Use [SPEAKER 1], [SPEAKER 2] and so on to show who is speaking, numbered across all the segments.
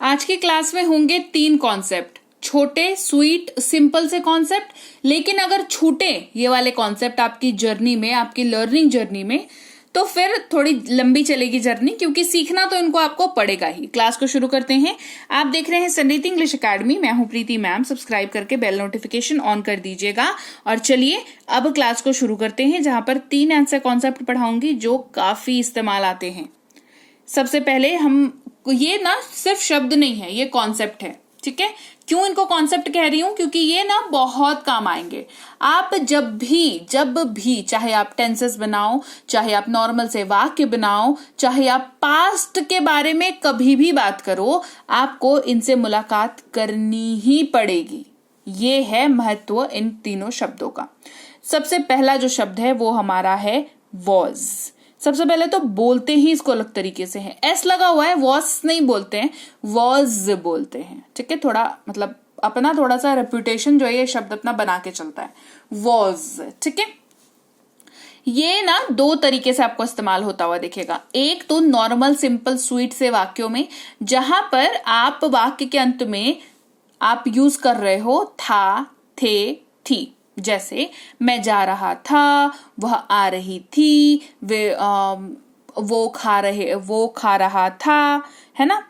[SPEAKER 1] आज की क्लास में होंगे 3 कॉन्सेप्ट, छोटे, स्वीट, सिंपल से कॉन्सेप्ट। लेकिन अगर छूटे ये वाले कॉन्सेप्ट आपकी जर्नी में, आपकी लर्निंग जर्नी में, तो फिर थोड़ी लंबी चलेगी जर्नी, क्योंकि सीखना तो इनको आपको पड़ेगा ही। क्लास को शुरू करते हैं। आप देख रहे हैं संरीति इंग्लिश एकेडमी। मैं हूं प्रीति मैम। सब्सक्राइब करके बेल नोटिफिकेशन ऑन कर दीजिएगा। और चलिए अब क्लास को शुरू करते हैं, जहां पर 3 ऐसे कॉन्सेप्ट पढ़ाऊंगी जो काफी इस्तेमाल आते हैं। सबसे पहले ये ना सिर्फ शब्द नहीं है, ये कॉन्सेप्ट है, ठीक है। क्यों इनको कॉन्सेप्ट कह रही हूं? क्योंकि ये ना बहुत काम आएंगे। आप जब भी चाहे आप टेंसेस बनाओ, चाहे आप नॉर्मल से वाक्य बनाओ, चाहे आप पास्ट के बारे में कभी भी बात करो, आपको इनसे मुलाकात करनी ही पड़ेगी। ये है महत्व इन तीनों शब्दों का। सबसे पहला जो शब्द है वो हमारा है वॉज। सबसे पहले तो बोलते ही इसको अलग तरीके से है, एस लगा हुआ है, वॉस नहीं बोलते हैं, वॉज बोलते हैं, ठीक है। थोड़ा मतलब अपना थोड़ा सा रेपुटेशन जो है ये शब्द अपना बना के चलता है, वॉज, ठीक है। ये ना 2 तरीके से आपको इस्तेमाल होता हुआ दिखेगा। एक तो नॉर्मल सिंपल स्वीट से वाक्यों में, जहां पर आप वाक्य के अंत में आप यूज कर रहे हो था, थे, थी। जैसे मैं जा रहा था, वह आ रही थी, वो खा रहा था, है ना।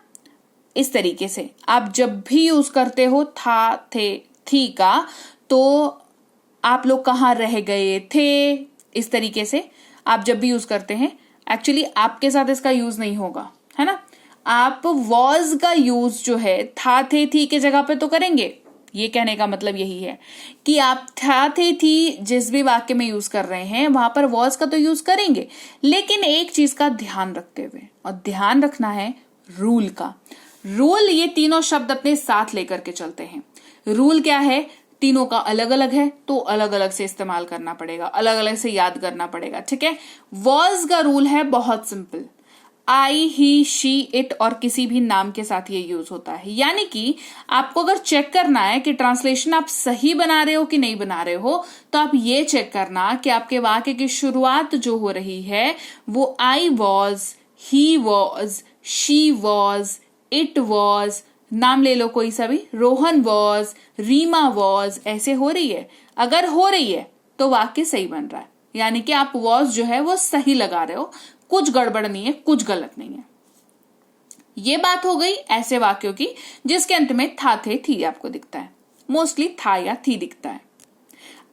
[SPEAKER 1] इस तरीके से आप जब भी यूज करते हो था, थे, थी का, तो आप लोग कहाँ रह गए थे, इस तरीके से आप जब भी यूज करते हैं, एक्चुअली आपके साथ इसका यूज नहीं होगा, है ना। आप वॉज का यूज जो है था, थे, थी के जगह पे तो करेंगे। ये कहने का मतलब यही है कि आप था, थे, थी जिस भी वाक्य में यूज कर रहे हैं वहां पर वॉज का तो यूज करेंगे, लेकिन एक चीज का ध्यान रखते हुए, और ध्यान रखना है रूल का। रूल ये तीनों शब्द अपने साथ लेकर के चलते हैं। रूल क्या है? तीनों का अलग अलग है, तो अलग अलग से इस्तेमाल करना पड़ेगा, अलग अलग से याद करना पड़ेगा, ठीक है। वॉज का रूल है बहुत simple, I, he, she, it और किसी भी नाम के साथ ये यूज होता है। यानी कि आपको अगर चेक करना है कि ट्रांसलेशन आप सही बना रहे हो कि नहीं बना रहे हो, तो आप ये चेक करना कि आपके वाक्य की शुरुआत जो हो रही है वो I was, he was, she was, it was, नाम ले लो कोई सा भी, रोहन वॉज, रीमा वॉज, ऐसे हो रही है। अगर हो रही है तो वाक्य सही बन रहा है, यानी कि आप वॉज जो है वो सही लगा रहे हो, कुछ गड़बड़ नहीं है, कुछ गलत नहीं है। ये बात हो गई ऐसे वाक्यों की जिसके अंत में था, थे, थी आपको दिखता है, मोस्टली था या थी दिखता है।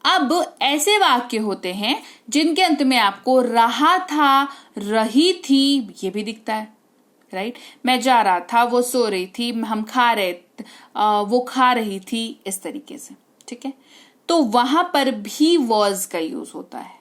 [SPEAKER 1] अब ऐसे वाक्य होते हैं जिनके अंत में आपको रहा था, रही थी ये भी दिखता है, राइट। मैं जा रहा था, वो सो रही थी, हम खा रहे, वो खा रही थी, इस तरीके से, ठीक है। तो वहां पर भी वॉज का यूज होता है,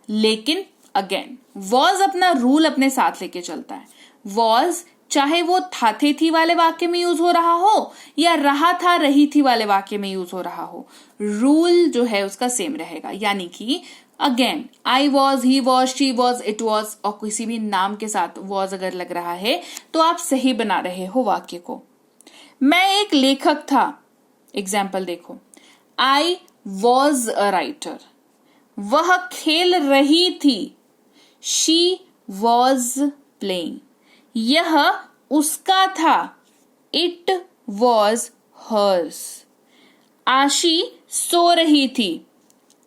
[SPEAKER 1] लेकिन अगेन वॉज अपना रूल अपने साथ लेके चलता है। वॉज चाहे वो था, थे, थी वाले वाक्य में यूज हो रहा हो या रहा था, रही थी वाले वाक्य में यूज हो रहा हो, रूल जो है उसका सेम रहेगा। यानी कि again I was, he was, she was, it was और किसी भी नाम के साथ वॉज अगर लग रहा है तो आप सही बना रहे हो वाक्य को। मैं एक लेखक था, एग्जाम्पल देखो, आई वॉज अ राइटर। वह खेल रही थी, शी वॉज प्लेइंग। यह उसका था, इट वॉज हर्स। आशी सो रही थी,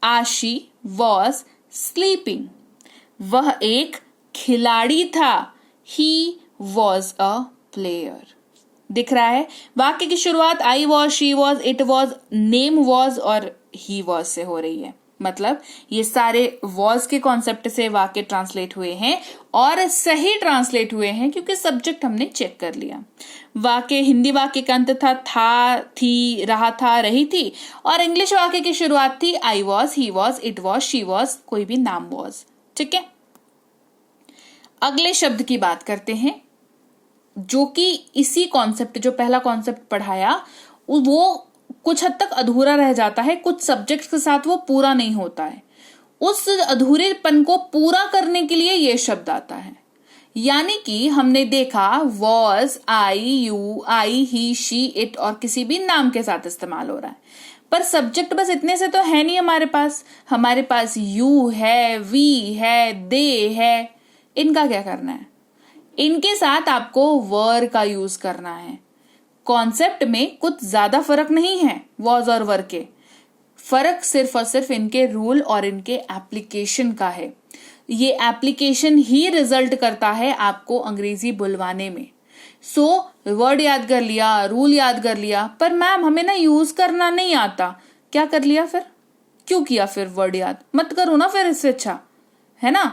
[SPEAKER 1] आशी वॉज स्लीपिंग। वह एक खिलाड़ी था, ही वॉज अ प्लेयर। दिख रहा है वाक्य की शुरुआत I was, she was, it was, name was और ही वॉज से हो रही है। मतलब ये सारे वॉज के कॉन्सेप्ट से वाक्य ट्रांसलेट हुए हैं और सही ट्रांसलेट हुए हैं क्योंकि सब्जेक्ट हमने चेक कर लिया। वाक्य हिंदी वाक्य का अंत था, थी, रहा था, रही थी, और इंग्लिश वाक्य की शुरुआत थी I was, he was, it was, she was, कोई भी नाम वॉज, ठीक है। अगले शब्द की बात करते हैं जो कि इसी कॉन्सेप्ट, जो पहला कॉन्सेप्ट पढ़ाया वो कुछ हद तक अधूरा रह जाता है, कुछ सब्जेक्ट के साथ वो पूरा नहीं होता है। उस अधूरेपन को पूरा करने के लिए ये शब्द आता है। यानी कि हमने देखा was I, you, I, he, she, it और किसी भी नाम के साथ इस्तेमाल हो रहा है, पर सब्जेक्ट बस इतने से तो है नहीं हमारे पास। हमारे पास यू है, वी है, दे है, इनका क्या करना है? इनके साथ आपको वर का यूज करना है। कॉन्सेप्ट में कुछ ज्यादा फर्क नहीं है वॉज और वर के, फर्क सिर्फ और सिर्फ इनके रूल और इनके एप्लीकेशन का है। ये एप्लीकेशन ही रिजल्ट करता है आपको अंग्रेजी बुलवाने में। सो वर्ड याद कर लिया, रूल याद कर लिया, पर मैम हमें ना यूज करना नहीं आता, क्या कर लिया फिर? क्यों किया फिर वर्ड याद? मत करो ना फिर, इससे अच्छा है ना।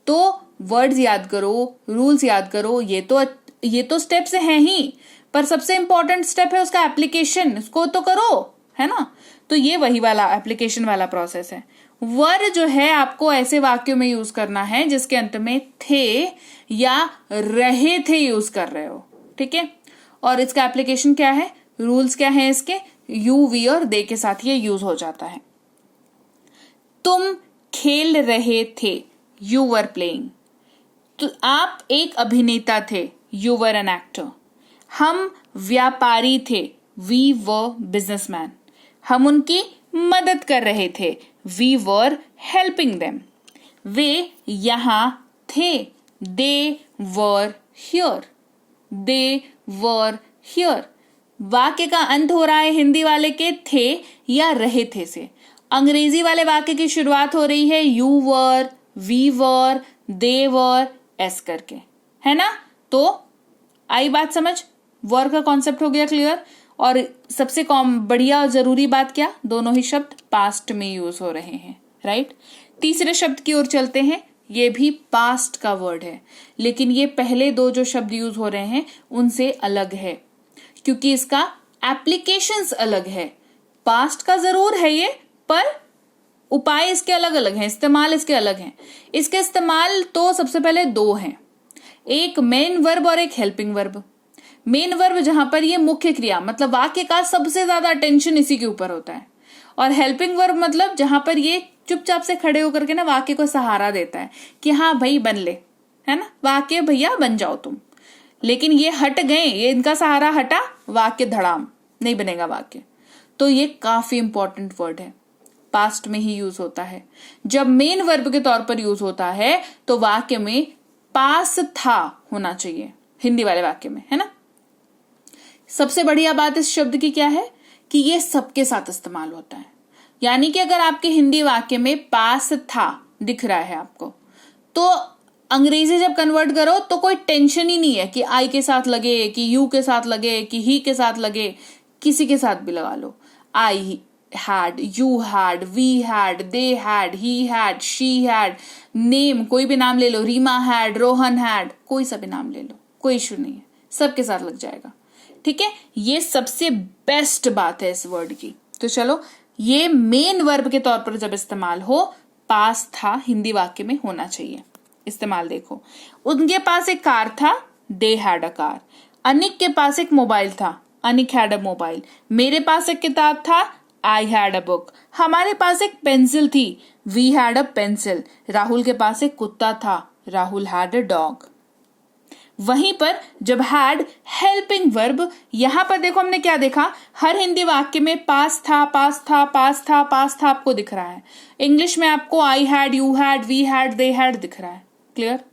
[SPEAKER 1] तो वर्ड्स याद करो, रूल्स याद करो, ये तो स्टेप्स हैं ही, पर सबसे इंपॉर्टेंट स्टेप है उसका एप्लीकेशन, उसको तो करो, है ना। तो ये वही वाला एप्लीकेशन वाला प्रोसेस है। वर जो है आपको ऐसे वाक्यों में यूज करना है जिसके अंत में थे या रहे थे यूज कर रहे हो, ठीक है। और इसका एप्लीकेशन क्या है, रूल्स क्या है इसके, यू, वी और दे के साथ ये यूज हो जाता है। तुम खेल रहे थे, यू वर प्लेइंग। तो आप एक अभिनेता थे, यू वर एन एक्टर। हम व्यापारी थे, वी वर बिजनेसमैन। हम उनकी मदद कर रहे थे, वी वर हेल्पिंग देम। वे यहां थे, दे वर हियर, दे वर हियर। वाक्य का अंत हो रहा है हिंदी वाले के थे या रहे थे से। अंग्रेजी वाले वाक्य की शुरुआत हो रही है you were, we were, they were, एस करके, है ना। तो आई बात समझ, वर का कॉन्सेप्ट हो गया क्लियर। और सबसे बढ़िया और जरूरी बात क्या, दोनों ही शब्द पास्ट में यूज हो रहे हैं, राइट। तीसरे शब्द की ओर चलते हैं, ये भी पास्ट का वर्ड है, लेकिन ये पहले दो जो शब्द यूज हो रहे हैं उनसे अलग है, क्योंकि इसका एप्लीकेशंस अलग है। पास्ट का जरूर है ये, पर उपाय इसके अलग अलग हैं, इस्तेमाल इसके अलग हैं। इसके इस्तेमाल तो सबसे पहले दो हैं, एक मेन वर्ब और एक हेल्पिंग वर्ब। मेन वर्ब जहां पर ये मुख्य क्रिया, मतलब वाक्य का सबसे ज्यादा अटेंशन इसी के ऊपर होता है, और हेल्पिंग वर्ब मतलब जहां पर ये चुपचाप से खड़े होकर के ना वाक्य को सहारा देता है कि हाँ भाई बन ले, है ना, वाक्य भैया बन जाओ तुम। लेकिन ये हट गए, ये इनका सहारा हटा, वाक्य धड़ाम, नहीं बनेगा वाक्य। तो ये काफी इंपॉर्टेंट वर्ड है, पास्ट में ही यूज होता है। जब मेन वर्ब के तौर पर यूज होता है तो वाक्य में पास था होना चाहिए, हिंदी वाले वाक्य में, है ना। सबसे बढ़िया बात इस शब्द की क्या है कि ये सबके साथ इस्तेमाल होता है। यानी कि अगर आपके हिंदी वाक्य में पास था दिख रहा है आपको, तो अंग्रेजी जब कन्वर्ट करो तो कोई टेंशन ही नहीं है कि आई के साथ लगे, कि यू के साथ लगे, कि ही के साथ लगे, किसी के साथ भी लगा लो। I had, you had, we had, they had, he had, she had, name कोई भी नाम ले लो, रीमा हैड, रोहन हैड, कोई सा भी नाम ले लो, कोई इशू नहीं है, सबके साथ लग जाएगा, ठीक है। ये सबसे बेस्ट बात है इस वर्ड की। तो चलो, ये मेन वर्ब के तौर पर जब इस्तेमाल हो, पास था हिंदी वाक्य में होना चाहिए। इस्तेमाल देखो, उनके पास एक कार था, they had a car. Anik के पास एक मोबाइल था, अनिक हैड अ मोबाइल। मेरे पास एक किताब था, आई हैड अ बुक। हमारे पास एक पेंसिल थी, we had a pencil. Rahul के पास एक कुत्ता था, राहुल हैड अ डॉग। वहीं पर जब हैड हेल्पिंग वर्ब, यहां पर देखो हमने क्या देखा, हर हिंदी वाक्य में पास था, पास था, पास था, पास था आपको दिख रहा है। इंग्लिश में आपको I had, you had, we had, they had दिख रहा है। क्लियर।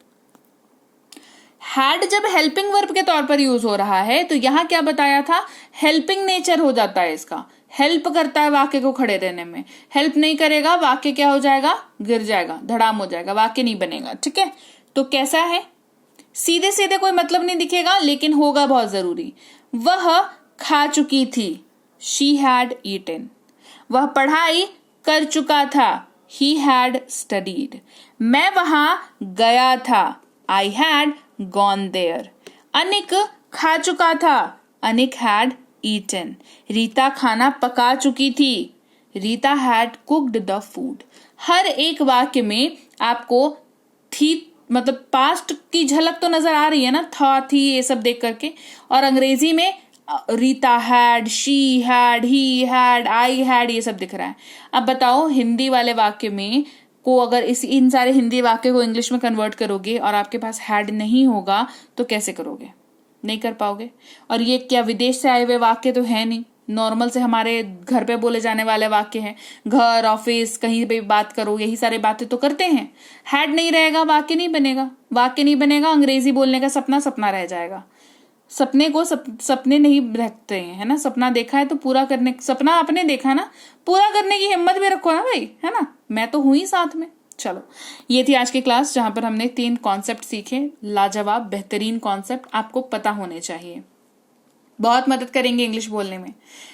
[SPEAKER 1] हैड जब हेल्पिंग वर्ब के तौर पर यूज हो रहा है तो यहां क्या बताया था, हेल्पिंग नेचर हो जाता है इसका, हेल्प करता है वाक्य को खड़े रहने में। हेल्प नहीं करेगा वाक्य क्या हो जाएगा, गिर जाएगा, धड़ाम हो जाएगा, वाक्य नहीं बनेगा, ठीक है। तो कैसा है, सीधे सीधे कोई मतलब नहीं दिखेगा, लेकिन होगा बहुत जरूरी। वह खा चुकी थी, शी हैड ईटन। वह पढ़ाई कर चुका था, ही हैड स्टडीड। मैं वहां गया था, I had gone there. Anik खा चुका था, अनिक हैड ईटन। रीता खाना पका चुकी थी, Rita had cooked the food. हर एक वाक्य में आपको थी मतलब पास्ट की झलक तो नजर आ रही है ना, था, थी, ये सब देख करके। और अंग्रेजी में Rita had, she had, he had, I had, ये सब दिख रहा है। अब बताओ हिंदी वाले वाक्य में को अगर इन सारे हिंदी वाक्य को इंग्लिश में कन्वर्ट करोगे और आपके पास हैड नहीं होगा तो कैसे करोगे, नहीं कर पाओगे। और ये क्या विदेश से आए हुए वाक्य तो है नहीं, नॉर्मल से हमारे घर पे बोले जाने वाले वाक्य हैं, घर, ऑफिस, कहीं पे बात करो, यही सारी बातें तो करते हैं। हैड नहीं रहेगा, वाक्य नहीं बनेगा। वाक्य नहीं बनेगा, अंग्रेजी बोलने का सपना सपना रह जाएगा। सपने को सपने नहीं रखते हैं, है ना। सपना देखा है तो पूरा करने, सपना आपने देखा ना, पूरा करने की हिम्मत भी रखो ना भाई, है ना। मैं तो हुई साथ में। चलो, ये थी आज की क्लास जहां पर हमने 3 कॉन्सेप्ट सीखे। लाजवाब, बेहतरीन कॉन्सेप्ट, आपको पता होने चाहिए, बहुत मदद करेंगे इंग्लिश बोलने में।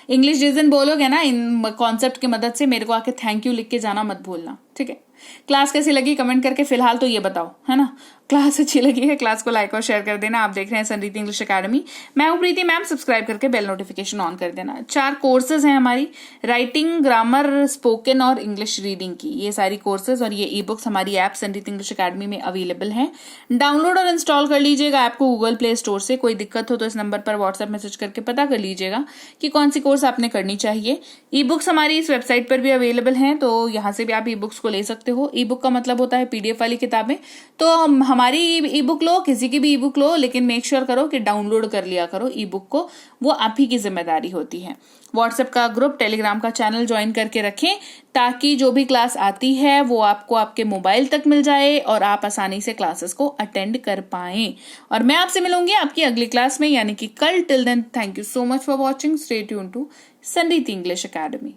[SPEAKER 1] इंग्लिश जिस दिन बोलोगे ना इन कॉन्सेप्ट की मदद से, मेरे को आके थैंक यू लिख के जाना मत भूलना, ठीक है। क्लास कैसी लगी कमेंट करके फिलहाल तो ये बताओ, है ना। क्लास अच्छी लगी है, क्लास को लाइक और शेयर कर देना। आप देख रहे हैं संरीति इंग्लिश अकेडमी, मैं हूं प्रीति मैम। सब्सक्राइब करके बेल नोटिफिकेशन ऑन कर देना। 4 कोर्सेज हैं हमारी, राइटिंग, ग्रामर, स्पोकन और इंग्लिश रीडिंग की, ये सारी कोर्सेज और ये ई बुक्स हमारी ऐप संरीति इंग्लिश अकेडमी में अवेलेबल हैं। डाउनलोड और इंस्टॉल कर लीजिएगा ऐप को गूगल प्ले स्टोर से। कोई दिक्कत हो तो इस नंबर पर व्हाट्सएप मैसेज करके पता कर लीजिएगा कि कौन सी कोर्स आपने करनी चाहिए। ई बुक्स हमारी इस वेबसाइट पर भी अवेलेबल हैं, तो यहाँ से भी आप ई बुक्स को ले सकते हो। ई बुक का मतलब होता है पीडीएफ वाली किताबें। तो हमारी ई बुक लो, किसी की भी ई बुक लो, लेकिन मेक श्योर करो कि डाउनलोड कर लिया करो ई बुक को, वो आप ही की जिम्मेदारी होती है। व्हाट्सएप का ग्रुप, टेलीग्राम का चैनल ज्वाइन करके रखें ताकि जो भी क्लास आती है वो आपको आपके मोबाइल तक मिल जाए और आप आसानी से क्लासेस को अटेंड कर पाएं। और मैं आपसे मिलूंगी आपकी अगली क्लास में, यानी कि कल। Till then, thank you so much for watching. Stay tune to Sanriti English academy.